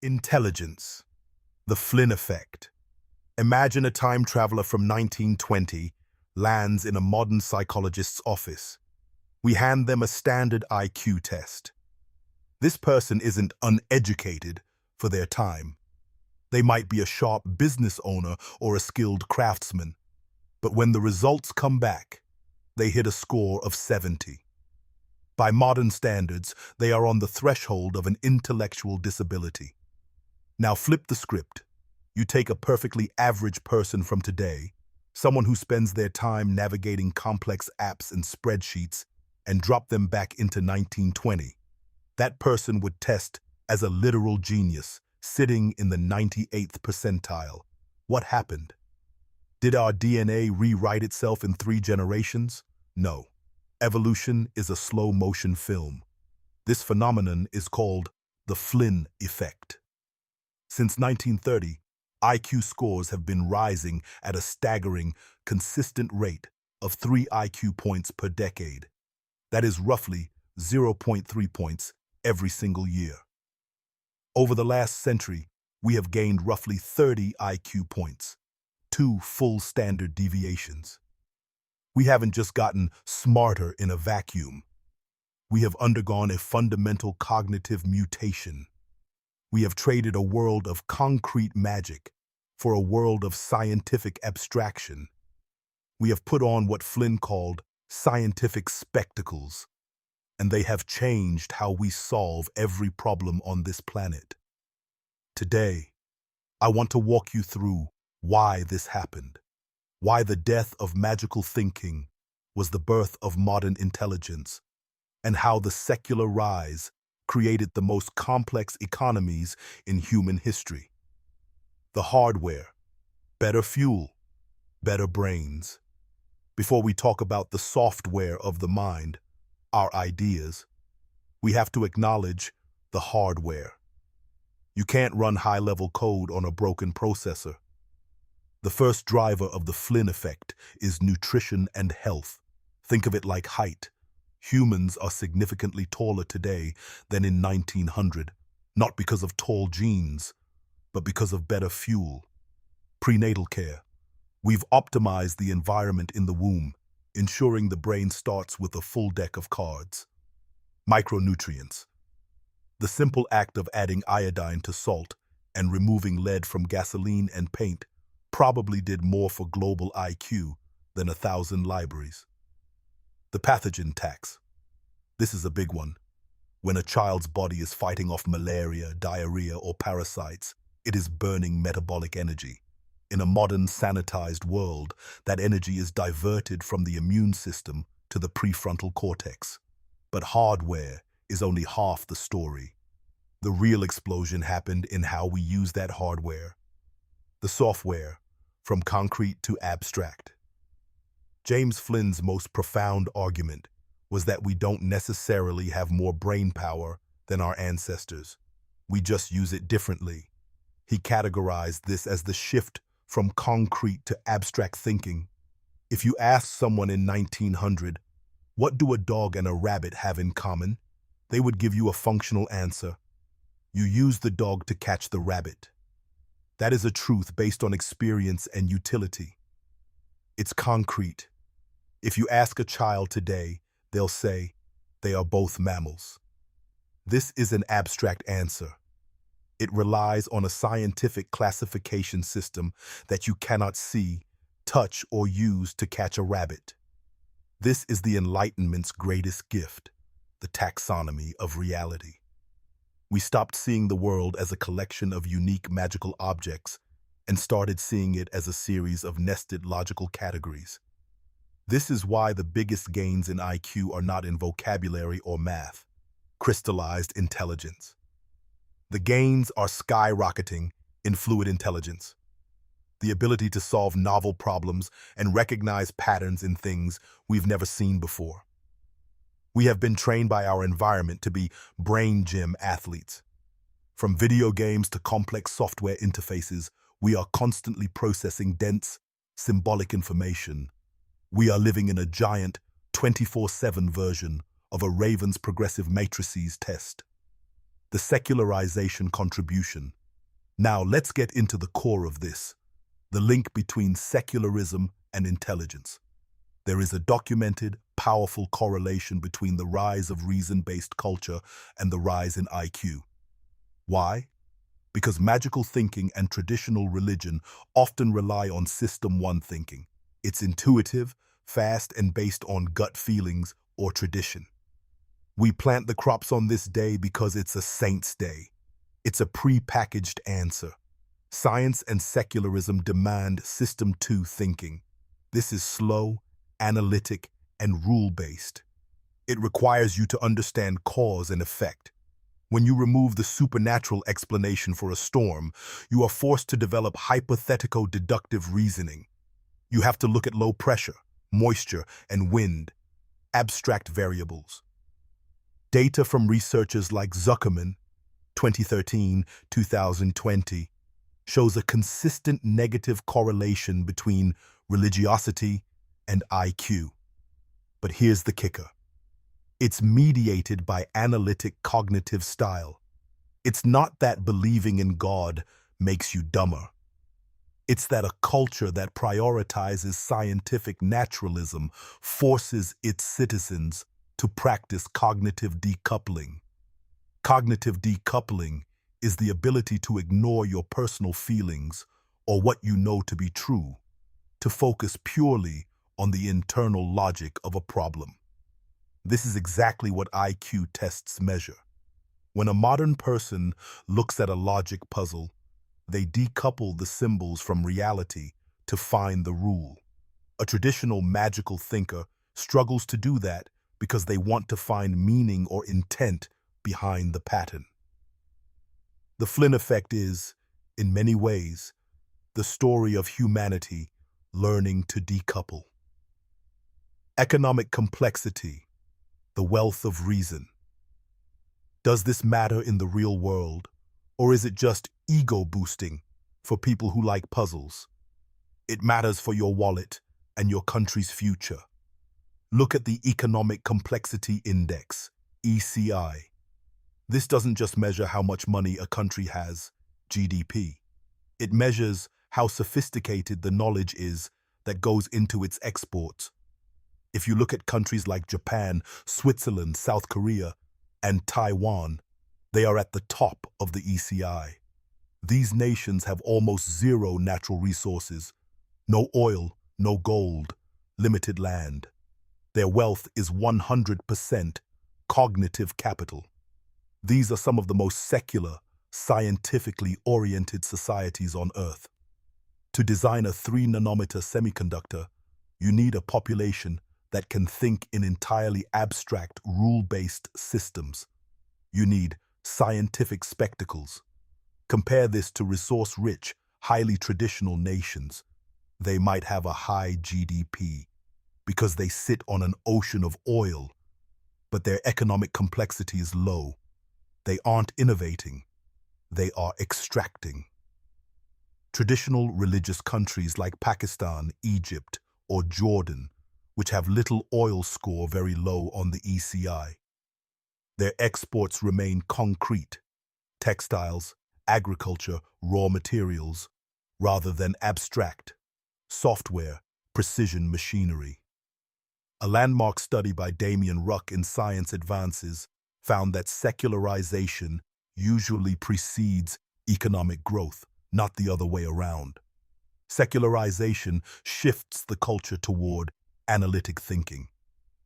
Intelligence. The Flynn effect. Imagine a time traveler from 1920 lands in a modern psychologist's office. We hand them a standard IQ test. This person isn't uneducated for their time. They might be a sharp business owner or a skilled craftsman. But when the results come back, they hit a score of 70. By modern standards, they are on the threshold of an intellectual disability. Now flip the script. You take a perfectly average person from today, someone who spends their time navigating complex apps and spreadsheets, and drop them back into 1920. That person would test as a literal genius, sitting in the 98th percentile. What happened? Did our DNA rewrite itself in 3 generations? No. Evolution is a slow-motion film. This phenomenon is called the Flynn effect. Since 1930, IQ scores have been rising at a staggering, consistent rate of 3 IQ points per decade. That is roughly 0.3 points every single year. Over the last century, we have gained roughly 30 IQ points, 2 full standard deviations. We haven't just gotten smarter in a vacuum. We have undergone a fundamental cognitive mutation. We have traded a world of concrete magic for a world of scientific abstraction. We have put on what Flynn called scientific spectacles, and they have changed how we solve every problem on this planet. Today, I want to walk you through why this happened, why the death of magical thinking was the birth of modern intelligence, and how the secular rise created the most complex economies in human history. The hardware, better fuel, better brains. Before we talk about the software of the mind, our ideas, we have to acknowledge the hardware. You can't run high-level code on a broken processor. The first driver of the Flynn effect is nutrition and health. Think of it like height. Humans are significantly taller today than in 1900, not because of tall genes, but because of better fuel. Prenatal care. We've optimized the environment in the womb, ensuring the brain starts with a full deck of cards. Micronutrients. The simple act of adding iodine to salt and removing lead from gasoline and paint probably did more for global IQ than 1,000 libraries. The pathogen tax. This is a big one. When a child's body is fighting off malaria, diarrhea, or parasites, it is burning metabolic energy. In a modern sanitized world, that energy is diverted from the immune system to the prefrontal cortex. But hardware is only half the story. The real explosion happened in how we use that hardware. The software, from concrete to abstract. James Flynn's most profound argument was that we don't necessarily have more brain power than our ancestors. We just use it differently. He categorized this as the shift from concrete to abstract thinking. If you asked someone in 1900, what do a dog and a rabbit have in common? They would give you a functional answer. You use the dog to catch the rabbit. That is a truth based on experience and utility. It's concrete. If you ask a child today, they'll say, they are both mammals. This is an abstract answer. It relies on a scientific classification system that you cannot see, touch, or use to catch a rabbit. This is the Enlightenment's greatest gift, the taxonomy of reality. We stopped seeing the world as a collection of unique magical objects and started seeing it as a series of nested logical categories. This is why the biggest gains in IQ are not in vocabulary or math, crystallized intelligence. The gains are skyrocketing in fluid intelligence, the ability to solve novel problems and recognize patterns in things we've never seen before. We have been trained by our environment to be brain gym athletes. From video games to complex software interfaces, we are constantly processing dense, symbolic information. We are living in a giant 24/7 version of a Raven's progressive matrices test. The the secularization contribution. Now let's get into the core of this, the link between secularism and intelligence. There is a documented, powerful correlation between the rise of reason-based culture and the rise in IQ. Why? Because magical thinking and traditional religion often rely on System 1 thinking. It's intuitive, fast, and based on gut feelings or tradition. We plant the crops on this day because it's a saint's day. It's a pre-packaged answer. Science and secularism demand System 2 thinking. This is slow, analytic, and rule-based. It requires you to understand cause and effect. When you remove the supernatural explanation for a storm, you are forced to develop hypothetico-deductive reasoning. You have to look at low pressure, moisture, and wind, abstract variables. Data from researchers like Zuckerman, 2013-2020, shows a consistent negative correlation between religiosity and IQ. But here's the kicker. It's mediated by analytic cognitive style. It's not that believing in God makes you dumber. It's that a culture that prioritizes scientific naturalism forces its citizens to practice cognitive decoupling. Cognitive decoupling is the ability to ignore your personal feelings or what you know to be true, to focus purely on the internal logic of a problem. This is exactly what IQ tests measure. When a modern person looks at a logic puzzle, they decouple the symbols from reality to find the rule. A traditional magical thinker struggles to do that because they want to find meaning or intent behind the pattern. The Flynn effect is, in many ways, the story of humanity learning to decouple. Economic complexity, the wealth of reason. Does this matter in the real world, or is it just ego-boosting for people who like puzzles? It matters for your wallet and your country's future. Look at the Economic Complexity Index, ECI. This doesn't just measure how much money a country has, GDP. It measures how sophisticated the knowledge is that goes into its exports. If you look at countries like Japan, Switzerland, South Korea, and Taiwan, they are at the top of the ECI. These nations have almost zero natural resources, no oil, no gold, limited land. Their wealth is 100% cognitive capital. These are some of the most secular, scientifically oriented societies on Earth. To design a 3-nanometer semiconductor, you need a population that can think in entirely abstract, rule-based systems. You need scientific spectacles. Compare this to resource-rich, highly traditional nations. They might have a high GDP because they sit on an ocean of oil, but their economic complexity is low. They aren't innovating. They are extracting. Traditional religious countries like Pakistan, Egypt, or Jordan, which have little oil, score very low on the ECI. Their exports remain concrete, textiles, agriculture, raw materials, rather than abstract, software, precision machinery. A landmark study by Damien Ruck in Science Advances found that secularization usually precedes economic growth, not the other way around. Secularization shifts the culture toward analytic thinking.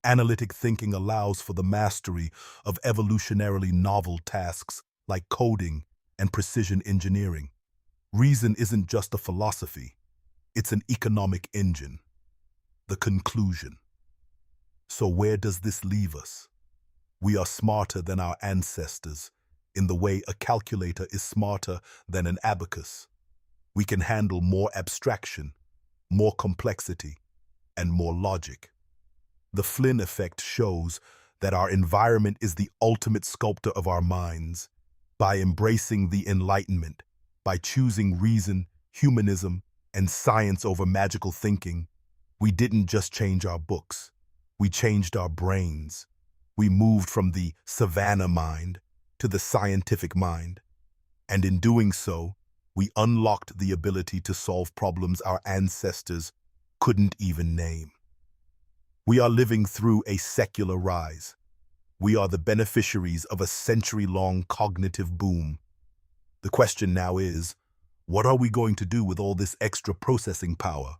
Analytic thinking allows for the mastery of evolutionarily novel tasks like coding and precision engineering. Reason isn't just a philosophy, it's an economic engine. The conclusion. So where does this leave us? We are smarter than our ancestors in the way a calculator is smarter than an abacus. We can handle more abstraction, more complexity, and more logic. The Flynn effect shows that our environment is the ultimate sculptor of our minds. By embracing the Enlightenment, by choosing reason, humanism, and science over magical thinking, we didn't just change our books. We changed our brains. We moved from the savannah mind to the scientific mind. And in doing so, we unlocked the ability to solve problems our ancestors couldn't even name. We are living through a secular rise. We are the beneficiaries of a century-long cognitive boom. The question now is, what are we going to do with all this extra processing power?